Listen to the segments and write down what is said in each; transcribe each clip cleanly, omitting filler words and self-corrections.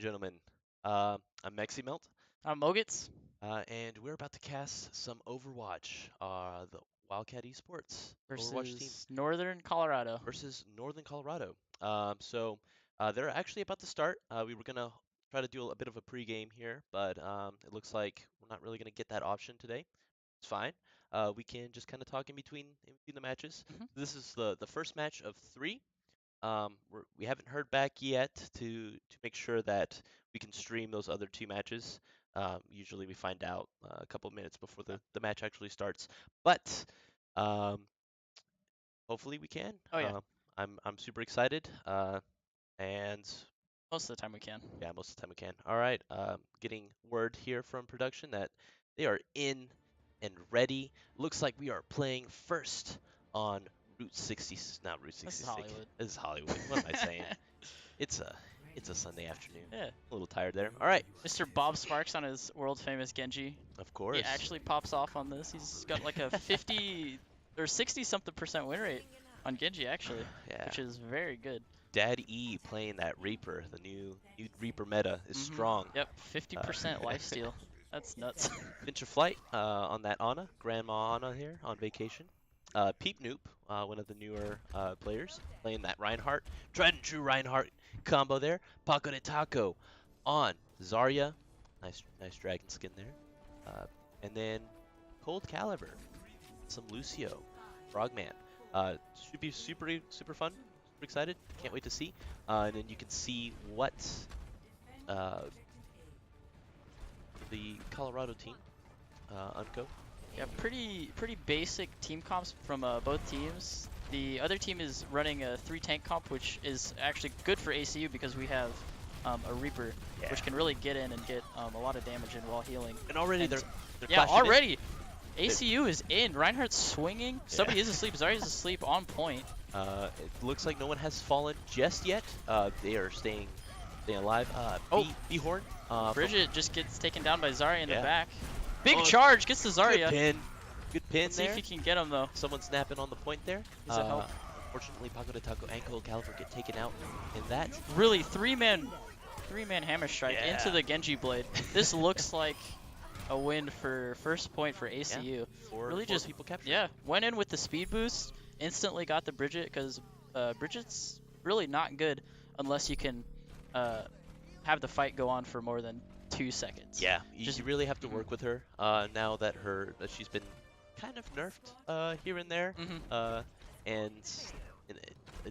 and gentlemen. I'm Meximelt, Mogits? and we're about to cast some Overwatch, the Wildcat Esports Overwatch team Versus Northern Colorado. versus Northern Colorado. They're actually about to start. We were gonna try to do a bit of a pregame here, but it looks like we're not really gonna get that option today. It's fine. We can just kind of talk in between the matches. Mhm. This is the first match of three. We haven't heard back yet to make sure that we can stream those other two matches. Usually we find out a couple of minutes before the match actually starts, but um, hopefully we can. Oh yeah, I'm super excited, and most of the time we can. yeah, most of the time we can. All right, getting word here from production that they are in and ready. Looks like we are playing first on Route 60, not Route This is 66. Hollywood. This is Hollywood. What am I saying? It's a it's a Sunday afternoon. Yeah. A little tired there. All right. Mr. Bob Sparks on his world famous Genji. Of He course. actually pops off on this. He's got like a 50 or 60 something % win rate on Genji actually, Yeah. which is very good. Dad E playing that Reaper. The new Reaper meta is strong. Yep, 50% lifesteal. That's nuts. Finch of Flight on that Ana. Grandma Ana here on vacation. Peep Noop, one of the newer players, playing that Reinhardt. Tried and true Reinhardt combo there. Paco de Taco on Zarya. Nice dragon skin there. And then Cold Caliber. Some Lucio. Frogman. Should be super fun. Super excited. Can't wait to see. And then you can see what the Colorado team, UNCO. Yeah, pretty basic team comps from both teams. The other team is running a 3 tank comp, which is actually good for ACU because we have a Reaper, which can really get in and get a lot of damage in while healing. And already And they're yeah, clashing in. already. ACU is in. Reinhardt's swinging. Somebody is asleep. Zarya's asleep on point. It looks like no one has fallen just yet. They are staying alive. Oh. B-Horn. Bridget just gets taken down by Zarya in the Yeah. back. Big Oh, charge, gets to Zarya. Good pin Let's see there. if he can get him though. Someone snapping on the point there. He's a help. Fortunately, Paco de Taco and Cold Caliber get taken out in that. Really, three-man hammer strike Yeah. into the Genji blade. This looks like a win for first point for ACU. Really Four just people captured. Yeah, went in with the speed boost, instantly got the Bridget because Bridget's really not good unless you can have the fight go on for more than 2 seconds. Yeah, Just- you really have to work with her now that she's been kind of nerfed here and there. And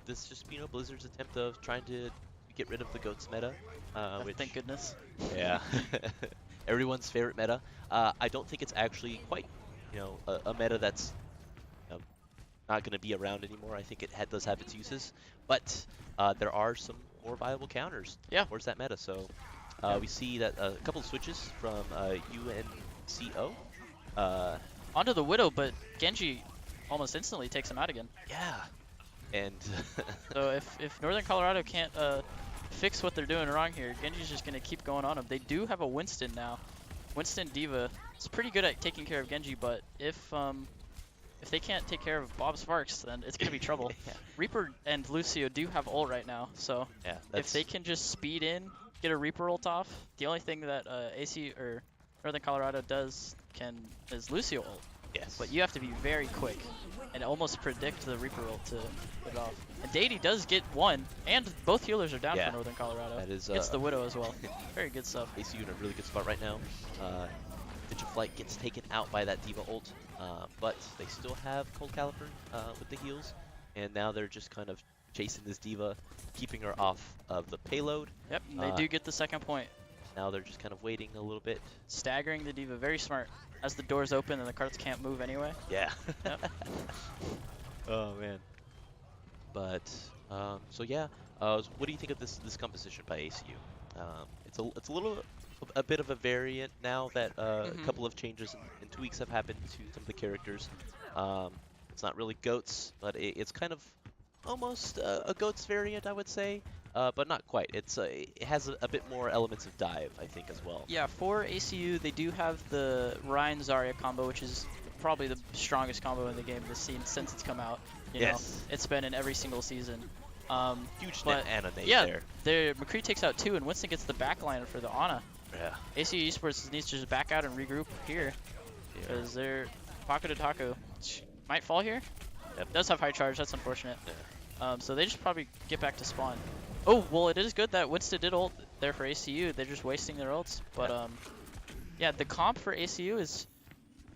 this just Blizzard's attempt of trying to get rid of the goats meta, which Thank goodness. yeah, everyone's favorite meta. I don't think it's actually quite a meta that's not going to be around anymore. I think it does have its uses, but there are some more viable counters towards that meta. So we see that a couple of switches from UNCO. Onto the Widow, but Genji almost instantly takes him out again. Yeah, and So if Northern Colorado can't fix what they're doing wrong here, Genji's just going to keep going on him. They do have a Winston now. Winston D.Va is pretty good at taking care of Genji, but if they can't take care of Bob Sparks, then it's going to be trouble. Yeah. Reaper and Lucio do have ult right now, so yeah, if they can just speed in, get a Reaper ult off, the only thing that AC or Northern Colorado does is Lucio ult. yes, But you have to be very quick and almost predict the Reaper ult to put it off. And Dady does get one, and both healers are down for Northern Colorado. that is Gets the Widow as well. Very good stuff. ACU in a really good spot right now. Finch of Flight gets taken out by that D.Va ult, but they still have Cold Caliber with the heals, and now they're just kind of chasing this D.Va, keeping her off of the payload. Yep, and they do get the second point. Now they're just kind of waiting a little bit. Staggering the D.Va, very smart. As the doors open and the carts can't move anyway. Yeah. Yep. Oh man. But so yeah, what do you think of this composition by ACU? It's a bit of a variant now that a couple of changes and tweaks have happened to some of the characters. It's not really goats, but it's kind of almost a goats variant, I would say, but not quite. It has a bit more elements of dive, I think, as well. Yeah, for ACU, they do have the Ryan Zarya combo, which is probably the strongest combo in the game this season since it's come out. You know, it's been in every single season. Huge but Ana nade yeah, there. McCree takes out 2, and Winston gets the backline for the Ana. Yeah. ACU Esports needs to just back out and regroup here, because they're Paco de Taco might fall here. Yep. Does have high charge. That's unfortunate. Yeah. So they just probably get back to spawn. Oh, well, it is good that Winston did ult there for ACU. They're just wasting their ults. But yeah, the comp for ACU is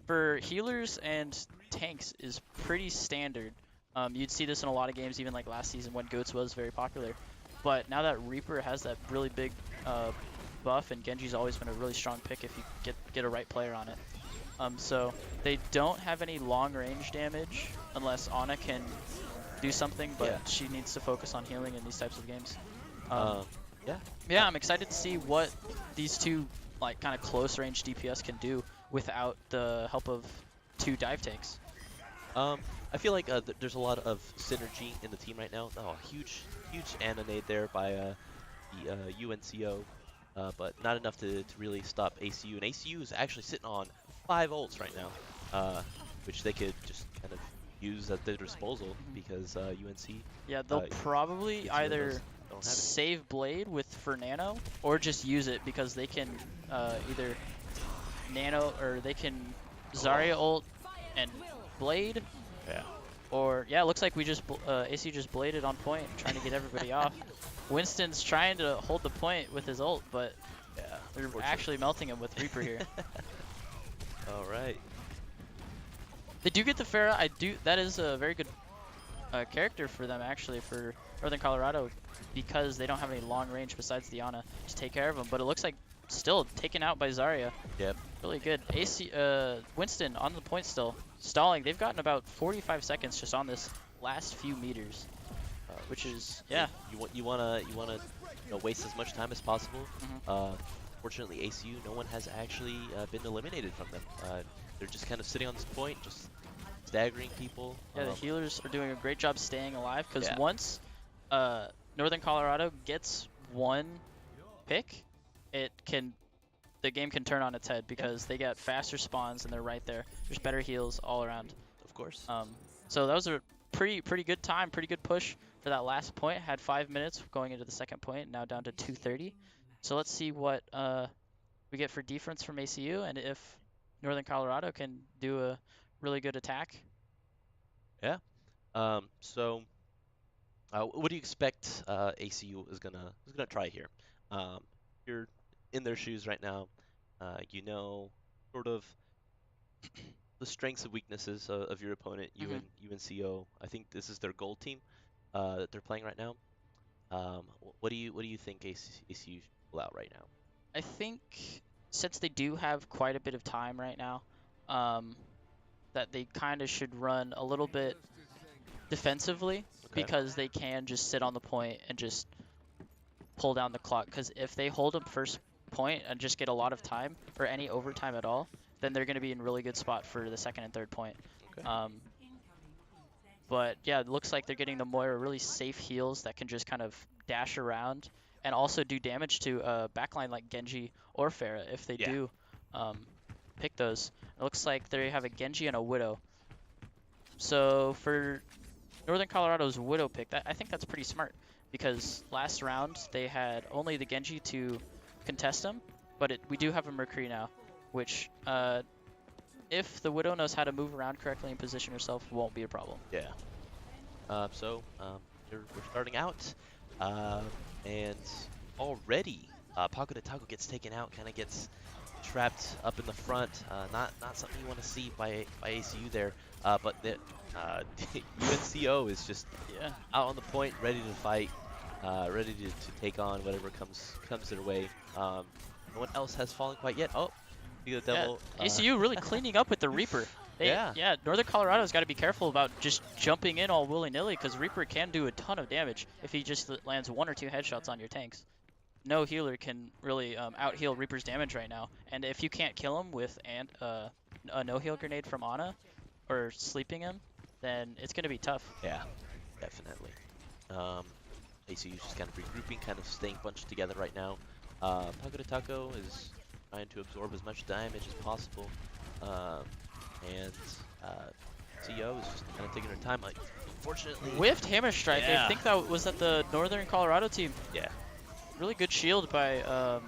for healers and tanks is pretty standard. You'd see this in a lot of games, even like last season when Goats was very popular. But now that Reaper has that really big buff, and Genji's always been a really strong pick if you get a right player on it. So they don't have any long range damage unless Ana can do something, but she needs to focus on healing in these types of games. Yeah, I'm excited to see what these two like kind of close range DPS can do without the help of 2 dive takes. I feel like there's a lot of synergy in the team right now. Oh, huge Ana nade there by the UNCO, but not enough to really stop ACU. And ACU is actually sitting on 5 ults right now, which they could just kind of use at their disposal because UNC. Yeah, they'll probably either save Blade with for Nano or just use it because they can either Nano or they can Zarya ult and Blade. Yeah. Or yeah, it looks like we just AC just bladed on point, trying to get everybody off. Winston's trying to hold the point with his ult, but they're actually melting him with Reaper here. All right. They do get the Pharah. That is a very good character for them actually for Northern Colorado because they don't have any long range besides the Ana to take care of them. But it looks like still taken out by Zarya. Yep. Really good. Winston on the point still stalling. They've gotten about 45 seconds just on this last few meters, which is You wanna waste as much time as possible. Fortunately, ACU, no one has actually been eliminated from them. They're just kind of sitting on this point, just staggering people. Yeah, the healers are doing a great job staying alive because once Northern Colorado gets 1 pick, the game can turn on its head because they get faster spawns and they're right there. There's better heals all around. Of course. So that was a pretty good time, pretty good push for that last point. Had 5 minutes going into the second point, now down to 2:30. So let's see what we get for defense from ACU and if Northern Colorado can do a really good attack. Yeah. So what do you expect ACU is gonna try here? You're in their shoes right now. You know sort of the strengths and weaknesses of your opponent, UNCO. I think this is their gold team that they're playing right now. What do you think ACU should pull out right now? I think since they do have quite a bit of time right now, that they kind of should run a little bit defensively because they can just sit on the point and just pull down the clock. Because if they hold them first point and just get a lot of time or any overtime at all, then they're going to be in really good spot for the second and third point. But yeah, it looks like they're getting the Moira really safe heals that can just kind of dash around and also do damage to a backline like Genji or Pharah if they do pick those. It looks like they have a Genji and a Widow. So for Northern Colorado's Widow pick, I think that's pretty smart because last round they had only the Genji to contest them, but we do have a McCree now, which if the Widow knows how to move around correctly and position herself, won't be a problem. Yeah. We're starting out, and already Paco de Taco gets taken out, kind of gets trapped up in the front. Not something you want to see by ACU there. But the UNCO is just out on the point, ready to fight, ready to take on whatever comes their way. No one else has fallen quite yet. Oh, the devil. ACU really cleaning up with the Reaper. Northern Colorado's got to be careful about just jumping in all willy-nilly because Reaper can do a ton of damage if he just lands 1 or 2 headshots on your tanks. No healer can really out-heal Reaper's damage right now. And if you can't kill him with a no-heal grenade from Ana or sleeping him, then it's going to be tough. Yeah, definitely. ACU's just kind of regrouping, kind of staying bunched together right now. Paco de Taco is trying to absorb as much damage as possible. And CO is just kind of taking her time. Like, unfortunately. Whiffed hammer strike. Yeah. I think that was at the Northern Colorado team. Yeah. Really good shield by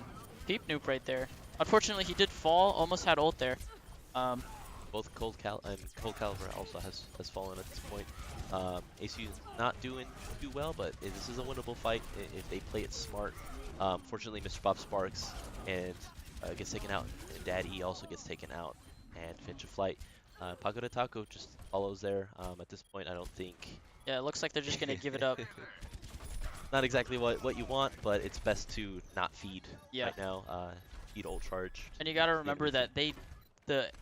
Peep Noop right there. Unfortunately, he did fall. Almost had ult there. Both Cold Caliber also has fallen at this point. ACU is not doing too well, but this is a winnable fight if they play it smart. Fortunately, Mr. Bob Sparks and gets taken out, and Daddy also gets taken out, and Finch of Flight. Paco de Taco just follows there. At this point, I don't think. Yeah, it looks like they're just gonna give it up. Not exactly what you want, but it's best to not feed Yeah. right now. Feed ult charge. And you gotta remember that the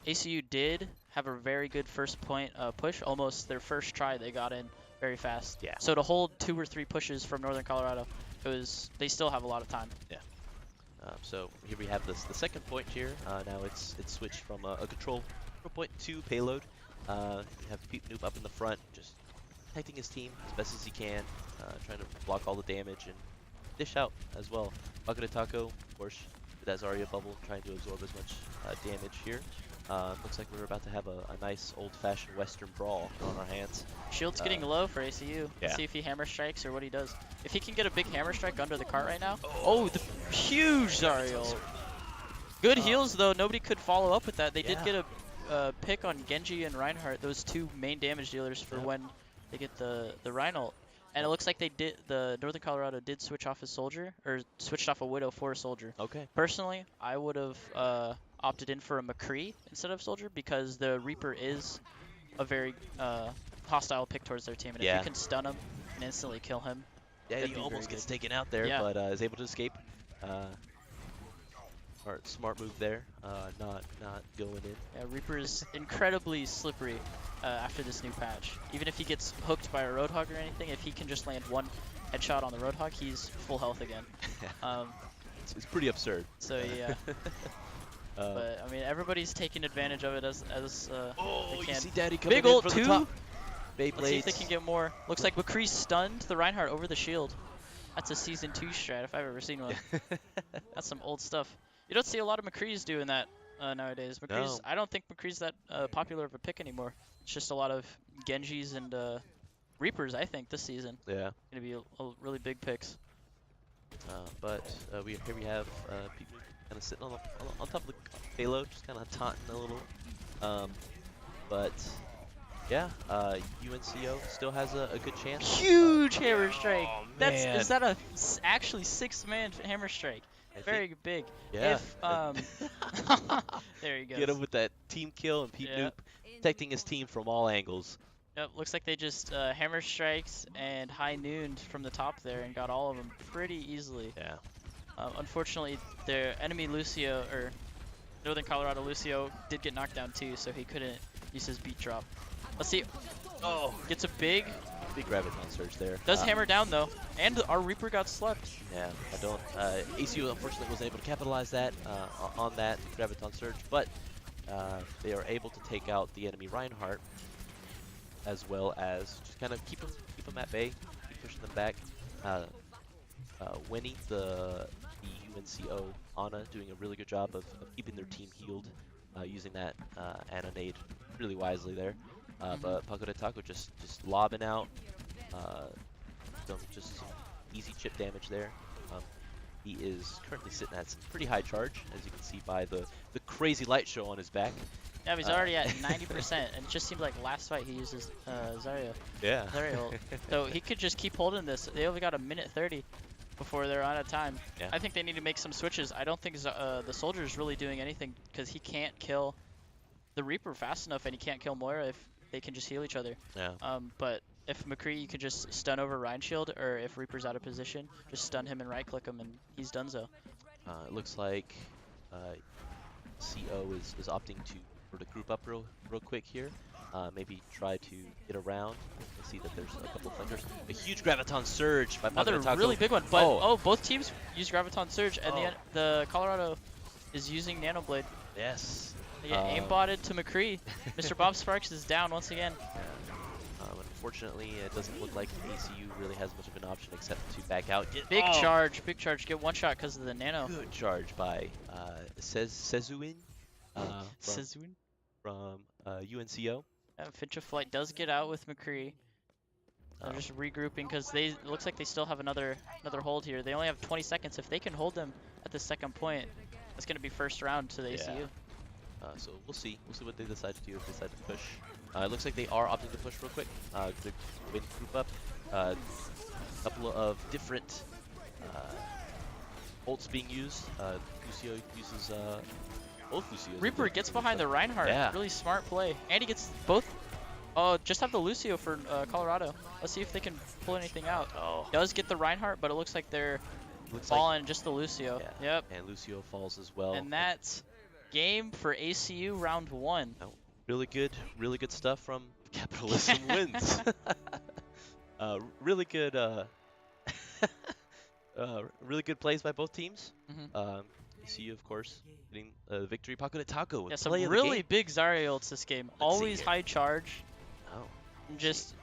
ACU did have a very good first point push. Almost their first try, they got in very fast. Yeah. So to hold 2 or 3 pushes from Northern Colorado, they still have a lot of time. Yeah. So here we have the second point here. Now it's switched from a control point to payload. You have Peep Noob up in the front, just protecting his team as best as he can, trying to block all the damage and dish out as well. Paco de Taco, of course, with that Zarya bubble, trying to absorb as much damage here. Looks like we're about to have a nice old-fashioned Western brawl on our hands. Shield's getting low for ACU. Yeah. Let's see if he hammer strikes or what he does. If he can get a big hammer strike under the cart right now. Oh, the huge Zarya ult. Good heals though. Nobody could follow up with that. They did get a pick on Genji and Reinhardt, those 2 main damage dealers for when they get the Rein ult. And it looks like the Northern Colorado did switch off a soldier, or switched off a Widow for a soldier. Okay. Personally, I would have opted in for a McCree instead of soldier because the Reaper is a very hostile pick towards their team. And if you can stun him and instantly kill him, yeah, he almost gets taken out there, but is able to escape. Smart move there, not going in. Yeah, Reaper is incredibly slippery after this new patch. Even if he gets hooked by a Roadhog or anything, if he can just land 1 headshot on the Roadhog, he's full health again. It's pretty absurd. So yeah. But I mean, everybody's taking advantage of it as oh, they can. You see Daddy coming Big in ult from too. the top. Let's see if they can get more. Looks like McCree stunned the Reinhardt over the shield. That's a Season 2 strat if I've ever seen one. That's some old stuff. You don't see a lot of McCrees doing that nowadays. McCree's, I don't think McCree's that popular of a pick anymore. It's just a lot of Genjis and Reapers, I think, this season. Yeah. Going to be a really big picks. But here we have people kind of sitting on top of the payload, just kind of taunting a little. But yeah, UNCO still has a good chance. Huge hammer strike. Oh, man. Is that actually 6-man hammer strike? Very big. Yeah. If there you go. Get him with that team kill and Peep Noop protecting his team from all angles. Yep, looks like they just hammer strikes and high nooned from the top there and got all of them pretty easily. Yeah. Unfortunately, their enemy Lucio, or Northern Colorado Lucio, did get knocked down too, so he couldn't use his beat drop. Let's see. Oh, gets a big graviton surge there. Does hammer down though, and our Reaper got slept. Yeah, I don't. ACU unfortunately wasn't able to capitalize that on that graviton surge, but they are able to take out the enemy Reinhardt, as well as just kind of keep them at bay, keep pushing them back. Winning the UNCO Ana doing a really good job of keeping their team healed, using that Ana nade really wisely there. But Paco de Taco just lobbing out just some easy chip damage there. He is currently sitting at some pretty high charge, as you can see by the crazy light show on his back. Yeah, he's already at 90%, and it just seemed like last fight he uses Zarya. Yeah. Zarya ult. So he could just keep holding this. They only got a minute 30 before they're out of time. Yeah. I think they need to make some switches. I don't think the soldier's really doing anything because he can't kill the Reaper fast enough, and he can't kill Moira if they can just heal each other. Yeah. But if McCree, you could just stun over Rein Shield, or if Reaper's out of position, just stun him and right-click him, and he's done so. It looks like CO is opting to sort of group up real quick here. Maybe try to get around. I see that there's a couple of thunders. A huge graviton surge by Another really big one. But both teams use graviton surge, and the Colorado is using Nano Blade. Yes. They get aimbotted to McCree. Mr. Bob Sparks is down once again. Unfortunately, it doesn't look like ACU really has much of an option except to back out. Big charge. Get one shot because of the nano. Good charge by Sezuin from UNCO. Finch of Flight does get out with McCree. They're just regrouping because it looks like they still have another hold here. They only have 20 seconds. If they can hold them at the second point, it's going to be first round to the ACU. So we'll see. We'll see what they decide to do if they decide to push. It looks like they are opting to push real quick. They're waiting to group up. A couple of different ults being used. Lucio uses both Lucios. Reaper gets behind the Reinhardt. Yeah. Really smart play. And he gets both. Oh, just have the Lucio for Colorado. Let's see if they can pull anything out. Oh. Does get the Reinhardt, but it looks like they're falling just the Lucio. Yeah. Yep. And Lucio falls as well. And that's game for ACU round 1. Oh, really good stuff from Capitalism Wins. Really good, really good plays by both teams. ACU, of course, getting the victory. Paco de Taco. Yeah, some really big Zarya ults this game. Always high charge. Oh. Just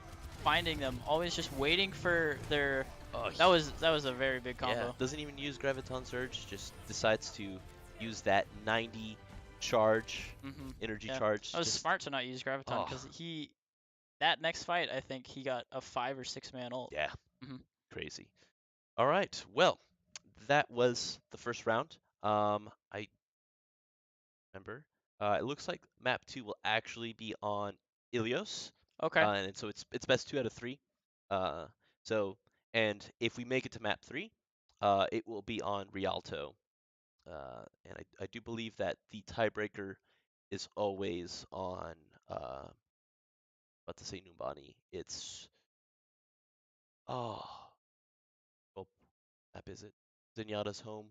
finding them. Always just waiting for their. Oh, that was a very big combo. Yeah, doesn't even use Graviton Surge. Just decides to use that 90 charge, energy charge. That was smart to not use Graviton because that next fight, I think he got a 5 or 6 man ult. Yeah, crazy. All right, well, that was the first round. I remember. It looks like map 2 will actually be on Ilios. Okay. And so it's best 2 out of 3. And if we make it to map 3, it will be on Rialto. And I do believe that the tiebreaker is always on, about to say Numbani. It's, what map is it? Zenyatta's home.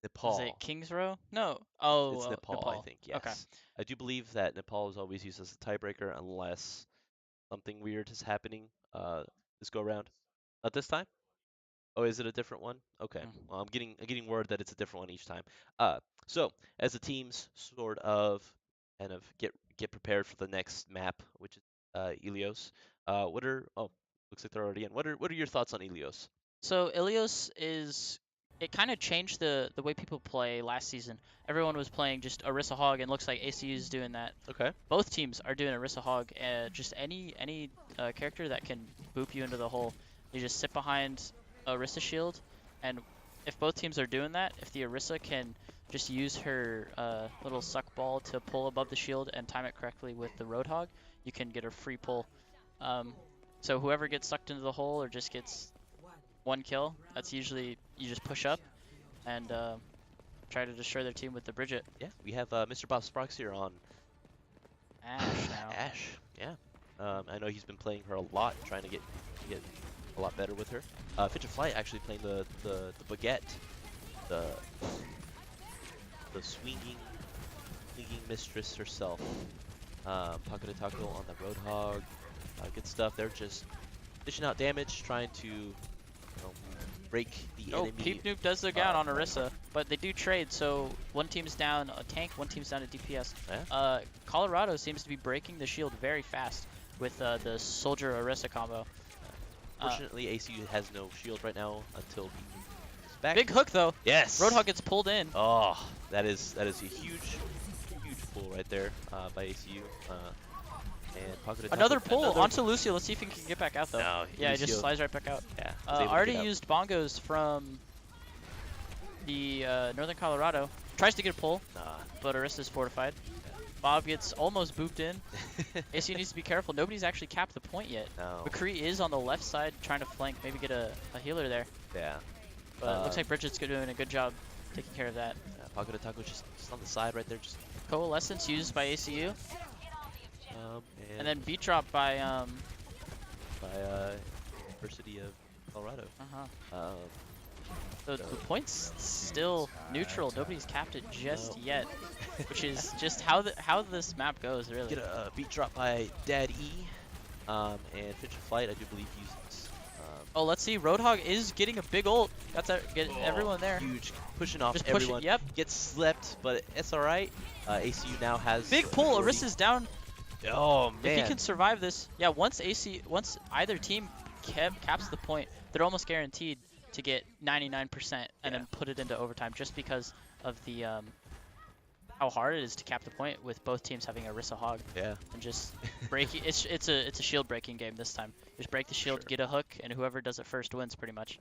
Nepal. Is it Kings Row? No. Oh, it's Nepal, I think, yes. Okay. I do believe that Nepal is always used as a tiebreaker unless something weird is happening this go around. Not this time? Oh, is it a different one? Okay. Well, I'm getting word that it's a different one each time. So as the teams sort of kind of get prepared for the next map, which is Ilios. Looks like they're already in. What are your thoughts on Ilios? So Ilios it kind of changed the way people play last season. Everyone was playing just Orisa Hog, and looks like ACU is doing that. Okay. Both teams are doing Orisa Hog. Just any character that can boop you into the hole, you just sit behind Orisa shield, and if both teams are doing that, if the Orisa can just use her little suck ball to pull above the shield and time it correctly with the Roadhog, you can get a free pull. So whoever gets sucked into the hole or just gets one kill, that's usually you just push up and try to destroy their team with the Bridget. Yeah, we have Mr. Bob Sparks here on Ashe now. Ashe, yeah. I know he's been playing her a lot, trying to get a lot better with her. Fitch of Flight actually playing the Baguette, the swinging mistress herself. Paco de Taco on the Roadhog. Good stuff. They're just dishing out damage, trying to break the enemy. Peep Noob does look out on Orisa, but they do trade, so one team's down a tank, one team's down a DPS. Yeah. Colorado seems to be breaking the shield very fast with the Soldier Orisa combo. Fortunately, ACU has no shield right now until he's back. Big hook though. Yes. Roadhog gets pulled in. Oh, that is a huge pull right there by ACU. And another pull onto Lucio. Let's see if he can get back out though. No, yeah, he just slides right back out. Yeah. Already used bongos from the Northern Colorado. Tries to get a pull, but Orisa's fortified. Bob gets almost booped in. ACU needs to be careful. Nobody's actually capped the point yet. No. McCree is on the left side trying to flank, maybe get a healer there. Yeah. But it looks like Bridget's doing a good job taking care of that. Paco de Taco just on the side right there. Just Coalescence used by ACU. And then beat drop by University of Colorado. The point's still neutral. Nobody's capped it just yet, which is just how this map goes, really. Get a beat drop by Dad E, and Fitch of Flight, I do believe, uses. Oh, let's see. Roadhog is getting a big ult. That's everyone there. Huge, pushing off just everyone. Yep. Gets slept, but it's all right. ACU now has big pull. Orisa's down. Oh man! If he can survive this, yeah. Once either team caps the point, they're almost guaranteed to get 99% and then put it into overtime, just because of the how hard it is to cap the point with both teams having Orisa Hog Yeah. and just break it. It's a shield breaking game this time. Just break the shield, Sure. get a hook, and whoever does it first wins pretty much.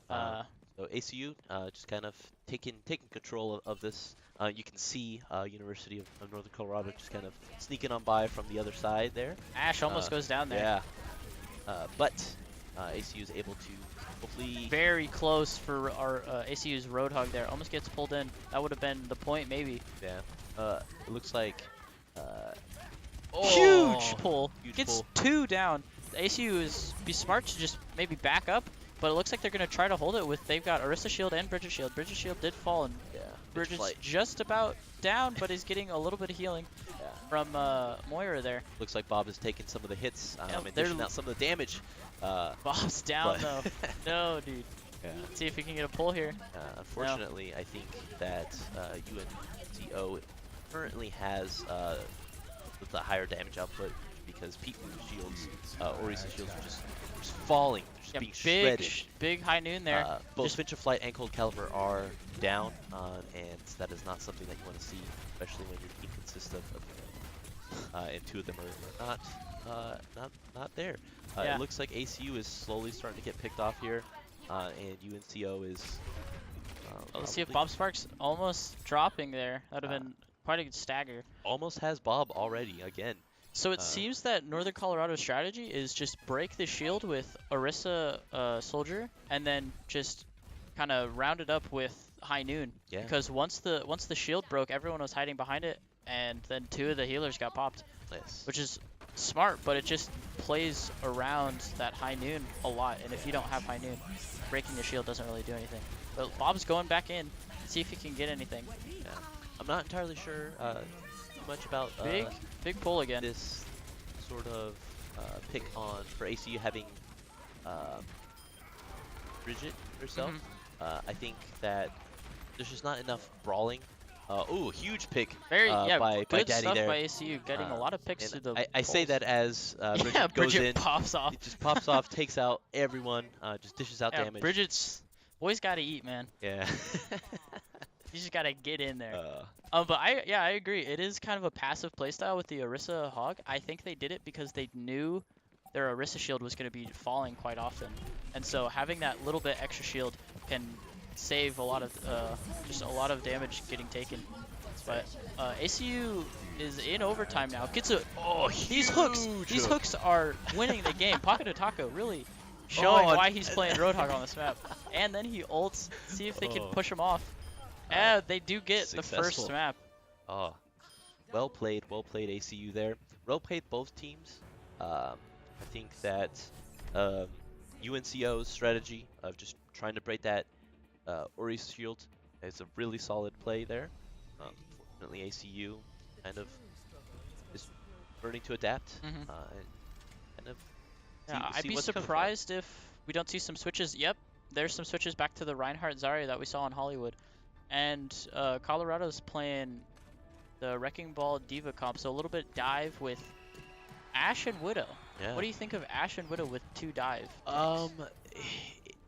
So ACU just kind of taking control of this. You can see University of Northern Colorado just kind of sneaking on by from the other side there. Ash almost goes down there. Yeah. But ACU is able to hopefully. Very close for our ACU's Roadhog there. Almost gets pulled in. That would have been the point maybe. Yeah. It looks like. Huge pull. Huge Gets pull. 2 down. The ACU is be smart to just maybe back up, but it looks like they're gonna try to hold it with. They've got Orisa Shield and Bridget Shield. Bridget Shield did fall, and Yeah. Bridget's just about down, but he's getting a little bit of healing from Moira there. Looks like Bob is taking some of the hits Yep, and dishing out some of the damage. Bob's down though. No, dude. Yeah. Let's see if we can get a pull here. Unfortunately, I think that UNCO currently has the higher damage output because Pete Shields, Orisa Shields are just falling, just being shredded. Big high noon there. Both Finch of Flight and Cold Caliber are down, and that is not something that you want to see, especially when your team consists of and 2 of them are not there. Yeah. It looks like ACU is slowly starting to get picked off here, and UNCO is. Let's see if Bob Sparks almost dropping there. That would have been quite a good stagger. Almost has Bob already again. So it seems that Northern Colorado's strategy is just break the shield with Orisa Soldier, and then just kind of round it up with High Noon. Yeah. Because once the shield broke, everyone was hiding behind it, and then 2 of the healers got popped. Yes. Which is smart, but it just plays around that High Noon a lot. And if you don't have High Noon, breaking the shield doesn't really do anything. But Bob's going back in, see if he can get anything. Yeah. I'm not entirely sure too much about big pull again. This sort of pick on for ACU having Bridget herself. I think that there's just not enough brawling. Ooh, huge pick by good Daddy stuff there. by ACU, getting a lot of picks to the I say that as Bridget yeah, goes Bridget in, pops off. it just pops off, takes out everyone, just dishes out damage. Bridget's boys gotta eat, man. Yeah. You just gotta get in there. But I agree. It is kind of a passive playstyle with the Orisa Hog. I think they did it because they knew their Orisa shield was gonna be falling quite often, and so having that little bit extra shield can save a lot of just a lot of damage getting taken. But ACU is in overtime now. Gets a these hooks are winning the game. Pocket of Taco really showing why he's playing Roadhog on this map. And then he ults, see if they can push him off. They do get the first map. Oh, well played ACU there. Well played both teams. I think that UNCO's strategy of just trying to break that Ori's shield is a really solid play there. Fortunately, ACU kind of is learning to adapt and kind of. I'd be surprised if we don't see some switches. Yep, there's some switches back to the Reinhardt Zarya that we saw in Hollywood. And Colorado's playing the Wrecking Ball Diva comp, so a little bit dive with Ashe and Widow. Yeah. What do you think of Ashe and Widow with 2 dive?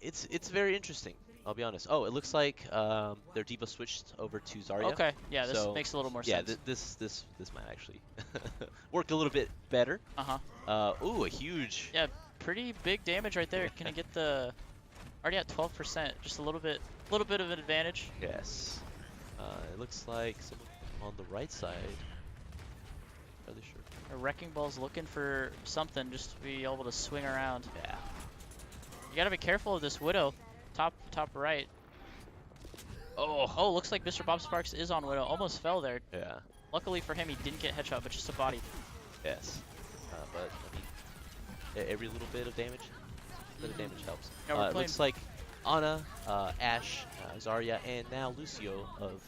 It's very interesting. I'll be honest. Oh, it looks like their Diva switched over to Zarya. Okay, yeah, this makes a little more sense. Yeah, this might actually work a little bit better. Ooh, a huge. Yeah, pretty big damage right there. Can I get the? Already at 12%, just a little bit of an advantage. Yes. It looks like someone on the right side. Really sure. A Wrecking Ball's looking for something just to be able to swing around. Yeah. You gotta be careful of this Widow. Top right. Oh, looks like Mr. Bob Sparks is on Widow. Almost fell there. Yeah. Luckily for him, he didn't get headshot, but just a body. Yes. But I mean, every little bit of damage. Damage helps. Yeah, it looks like Ana, Ashe, Zarya, and now Lucio of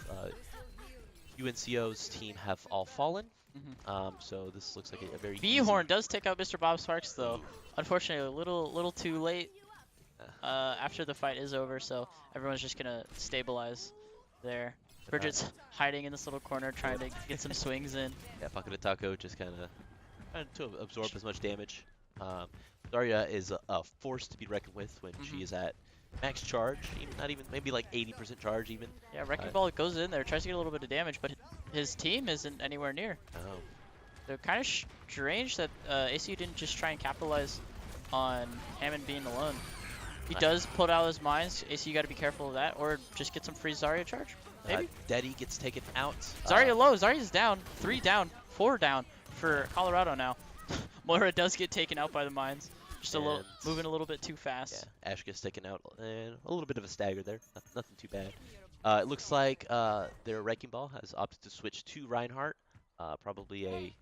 UNCO's team have all fallen. So this looks like a very V-Horn does take out Mr. Bob Sparks though. Unfortunately, a little too late after the fight is over, so everyone's just gonna stabilize there. Bridget's hiding in this little corner trying to get some swings in. Yeah, Pocket of Taco just kind of trying to absorb as much damage. Zarya is a force to be reckoned with when she is at max charge, not even maybe like 80% charge even. Yeah, Wrecking Ball goes in there, tries to get a little bit of damage, but his team isn't anywhere near. Oh, So kind of strange that ACU didn't just try and capitalize on Hammond being alone. He I, does put out his mines. ACU got to be careful of that, or just get some free Zarya charge. Maybe. Daddy gets taken out. Zarya low. Zarya's down. 3 down. 4 down for Colorado now. Moira does get taken out by the mines. Just a little, And moving a little bit too fast. yeah, Ash gets taken out, and a little bit of a stagger there. Nothing too bad. It looks like their Wrecking Ball has opted to switch to Reinhardt. Probably a,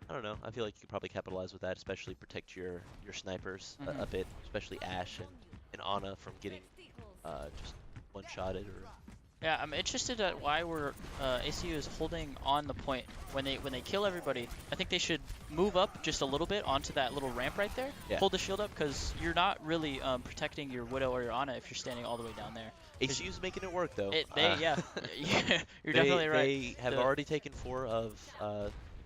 I don't know. I feel like you could probably capitalize with that, especially protect your snipers a bit, especially Ash and Ana from getting just one-shotted or. Yeah, I'm interested at why we're ACU is holding on the point when they kill everybody. I think they should move up just a little bit onto that little ramp right there. Yeah. Hold the shield up because you're not really protecting your Widow or your Ana if you're standing all the way down there. ACU's making it work though. Yeah, you're definitely right. They have already taken 4 of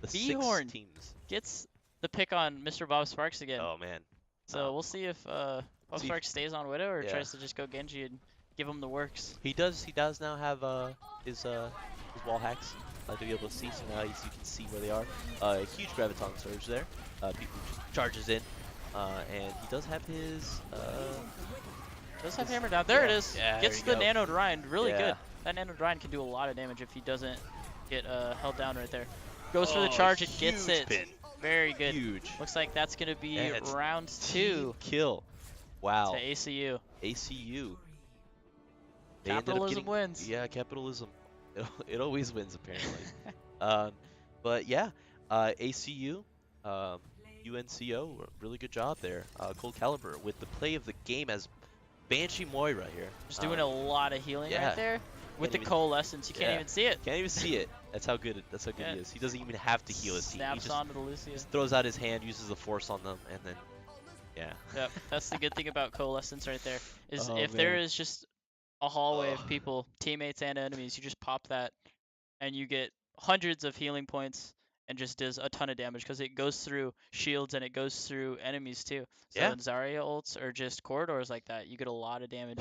the 6 B-Horn teams. gets the pick on Mr. Bob Sparks again. Oh man. So we'll see if Bob Sparks stays on Widow or tries to just go Genji and give him the works. He does now have his wall hacks to be able to see. So now you can see where they are. A huge graviton surge there. People just charges in, and he does have his. Does have hammer down. There it is. Yeah, Gets there the you go. nanoed Ryan. Really Yeah. good. That nanoed Ryan can do a lot of damage if he doesn't get held down right there. Goes for the Oh, charge. It gets huge it. pin. Very good. Huge. Looks like that's going to be And it's round 2 kill. Wow. to ACU. ACU. They ended up Capitalism getting, wins. Yeah, capitalism. It always wins apparently. But yeah, ACU, UNCO, really good job there. Cold Caliber with the play of the game as Banshee Moira here. Just doing a lot of healing yeah. right there. With the even- coalescence, you can't even see it. Can't even see it. That's how good. That's how good Yeah. he is. He doesn't even have to heal his team. He Snaps just, onto the Lucia. just throws out his hand, uses the force on them, and then yeah. Yep, that's the good thing about coalescence right there. Is Oh, if there man. is just a hallway Ugh. of people, teammates and enemies, you just pop that, and you get hundreds of healing points and just does a ton of damage because it goes through shields and it goes through enemies too. So Yeah. in Zarya ults or just corridors like that, you get a lot of damage.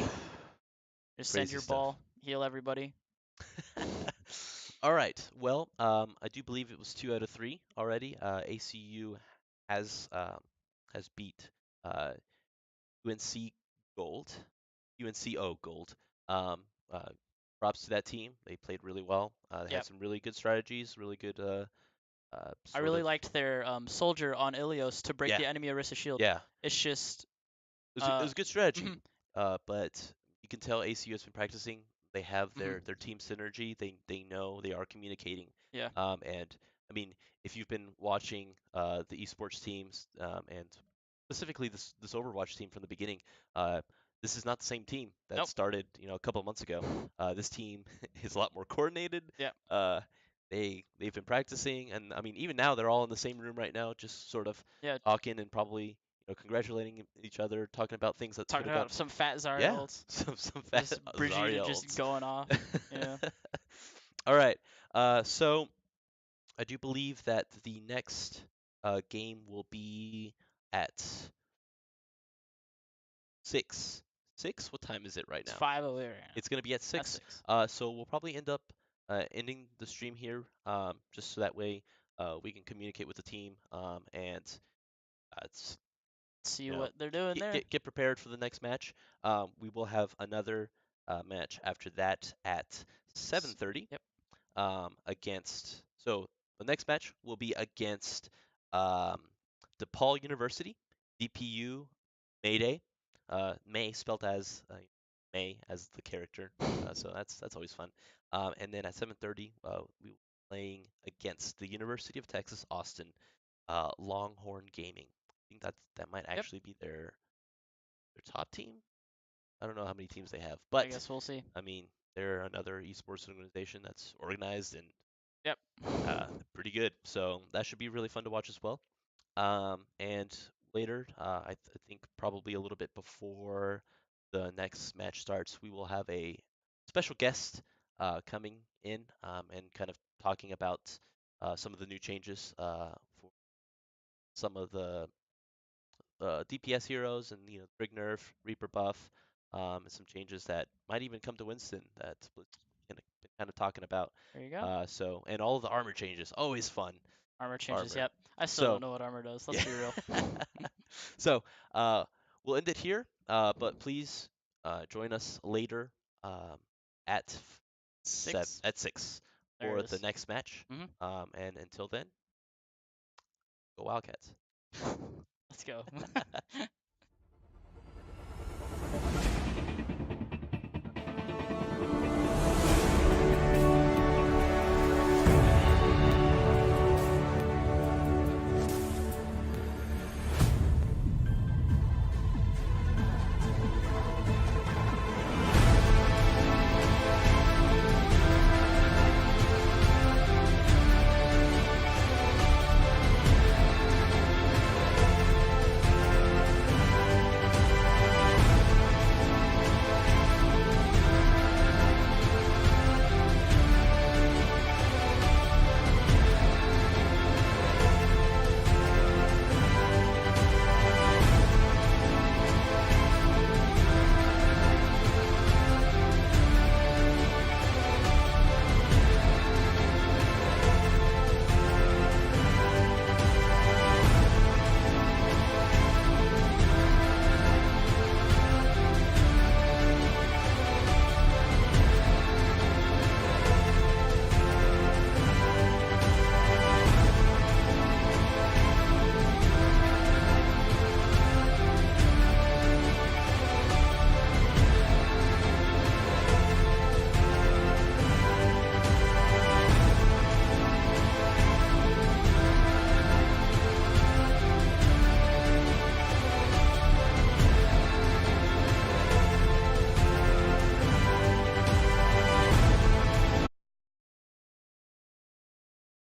Just send Crazy your stuff. ball, heal everybody. All right. Well, I do believe it was 2 out of 3 already. ACU has beat UNC Gold, UNCO Gold. Um, uh, Props to that team. They played really well. They had Yep. some really good strategies, really good I sort really of. liked their soldier on Ilios to break Yeah. the enemy Orisa shield. Yeah. It's just It was a good strategy. mhm. But you can tell ACU has been practicing. They have Mhm. their team synergy. They know they are communicating. Yeah. And I mean, if you've been watching the esports teams and specifically this Overwatch team from the beginning, this is not the same team that Nope. started a couple of months ago. This team is a lot more coordinated. Yep. They've been practicing, and I mean even now they're all in the same room right now, just sort of Yeah. talking and probably congratulating each other, talking about things that could Talking have gone. about some fat Zarya Yeah, ults. some fat Just Brigitte Zarya just ults. going off. Yeah. All right. So I do believe that the next game will be at 6. 6? What time is it right It's now? 5:08 right now. It's gonna be at That's 6. 6. So we'll probably end up ending the stream here, just so that way we can communicate with the team and it's See what they're doing there. get prepared for the next match. We will have another match after that at 7:30 Yep. against. So the next match will be against um, DePaul University, DPU Mayday. May spelled as May as the character, so that's always fun. And then at 7:30, we will be playing against the University of Texas Austin, Longhorn Gaming. I think that might actually be their top team. I don't know how many teams they have, I but guess we'll see. I mean they're another esports organization that's organized and Yep. pretty good. So that should be really fun to watch as well. And later, I think probably a little bit before the next match starts, we will have a special guest coming in and kind of talking about some of the new changes for some of the DPS heroes and Brig Nerf, Reaper buff, and some changes that might even come to Winston that Blizzard's been kind of talking about. There you go. So and all of the armor changes, always fun. Armor changes. Armor. Yep. I still don't So know what armor does. Let's yeah. be real. So we'll end it here. But please join us later at Six. at 6 There it for the is. next match. Mm-hmm. And until then, go Wildcats. Let's go.